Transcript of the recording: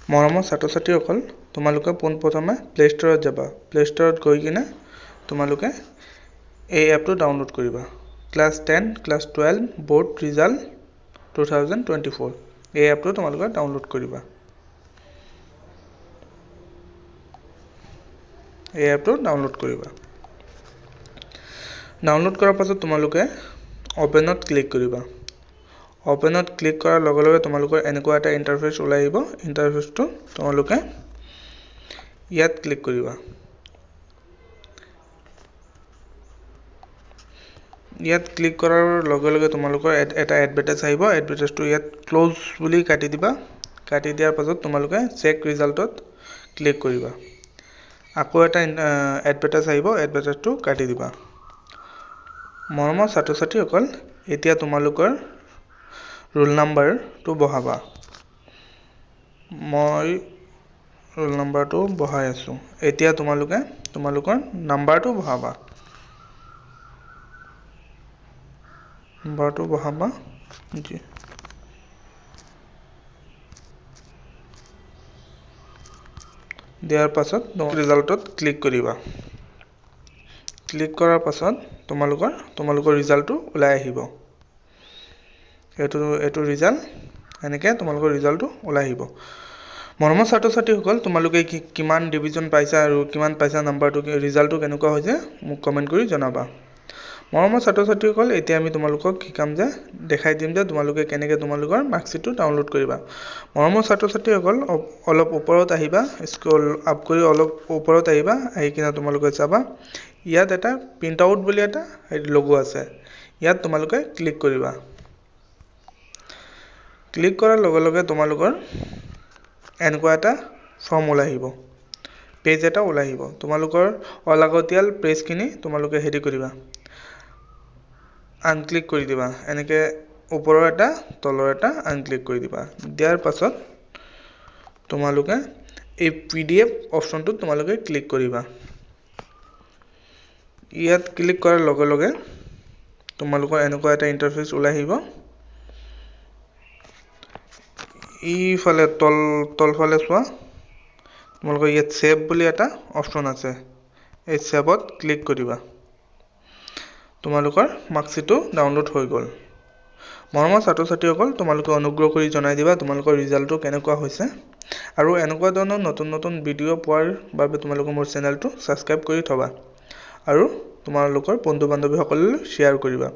মৰমৰ ছাত্ৰ ছাত্ৰীসকল তোমালোকে পোনপ্ৰথমে প্লে ষ্টৰত যাবা প্লে ষ্টৰত গৈ কিনে তোমালোকে এই এপটো ডাউনলোড কৰিবা ক্লাছ 10 ক্লাছ 12 বোৰ্ড ৰিজাল্ট 2024 এই এপটো তোমালোকে ডাউনলোড কৰিবা ডাউনলোড কৰাৰ পাছত তোমালোকে ওপেনত ক্লিক কৰিবা ওপেনত ক্লিক কৰাৰ লগে লগে তোমালোকৰ এনেকুৱা এটা ইন্টাৰফেস ওলাই আহিব ইন্টাৰফেসটো তোমালোকে ইয়াত ক্লিক কৰিবা ইয়াত ক্লিক কৰাৰ লগে লগে তোমালোকৰ এটা এডভাৰটাইজ আহিব এডভাৰটাইজটো ইয়াত ক্লোজ বুলি কাটি দিবা কাটি দিয়াৰ পাছত তোমালোকে চেক ৰিজাল্টত ক্লিক কৰিবা আকৌ এটা এডভাৰটাইজ আহিব এডভাৰটাইজটো কাটি দিবা মৰমৰ ছাত্ৰ ছাত্ৰীসকল এতিয়া তোমালোকৰ ৰোল নাম্বাৰটো বহাবা মই ৰোল নাম্বাৰটো বহাই আছো এতিয়া তোমালোকৰ নাম্বাৰটো বহাবা জি দিয়াৰ পাছত ৰিজাল্টত ক্লিক কৰিবা ক্লিক কৰাৰ পাছত তোমালোকৰ ৰিজাল্টটো ওলাই আহিব এটো ৰিজাল্ট এনেকৈ তোমালোকৰ ৰিজাল্টটো ওলাই আহিব মৰমৰ ছাত্ৰ ছাত্ৰীসকল তোমালোকে কিমান ডিভিজন পাইছা আৰু কিমান পাইছা নাম্বাৰটো ৰিজাল্টটো কেনেকুৱা হৈছে মোক কমেন্ট কৰি জনাবা মৰমৰ ছাত্ৰ ছাত্ৰীসকল এতিয়া আমি তোমালোকক শিকাম যে দেখাই দিম যে তোমালোকে কেনেকৈ তোমালোকৰ মাৰ্কশিটটো ডাউনলোড কৰিবা মৰমৰ ছাত্ৰ ছাত্ৰীসকল অলপ ওপৰত আহিবা স্ক্ৰল আপ কৰি অলপ ওপৰত আহিবা আহি কিনে তোমালোকে চাবা ইয়াত এটা প্ৰিন্ট আউট বুলি এটা লোগো আছে ইয়াত তোমালোকে ক্লিক কৰিবা ক্লিক কৰাৰ লগে লগে তোমালোকৰ এনেকুৱা এটা ফৰ্ম ওলাই আহিব পেজ এটা ওলাই আহিব তোমালোকৰ অলাগতিয়াল পেজখিনি তোমালোকে হেডি কৰিবা আনক্লিক কৰি দিবা এনেকৈ ওপৰৰ এটা তলৰ এটা আনক্লিক কৰি দিবা দিয়াৰ পাছত তোমালোকে এই পিডিএফ অপচনটো তোমালোকে ক্লিক কৰিবা ইয়াত ক্লিক কৰাৰ লগে লগে তোমালোকৰ এনেকুৱা এটা ইন্টাৰফেস ওলাই আহিব ইফালে তলফালে চোৱা তোমালোকৰ ইয়াত সেভ বুলি এটা অপচন আছে এই সেভত ক্লিক কৰিবা তোমালোকৰ মাৰ্কশিটটো ডাউনলোড হৈ গ'ল মৰমৰ ছাত্ৰ ছাত্ৰীসকল তোমালোকে অনুগ্ৰহ কৰি জনাই দিবা তোমালোকৰ ৰিজাল্টটো কেনেকুৱা হৈছে আৰু এনেকুৱা ধৰণৰ নতুন ভিডিঅ' পোৱাৰ বাবে তোমালোকে মোৰ চেনেলটো সাবস্ক্ৰাইব কৰি থবা আৰু তোমালোকৰ বন্ধু বান্ধৱীসকললৈ শ্বেয়াৰ কৰিবা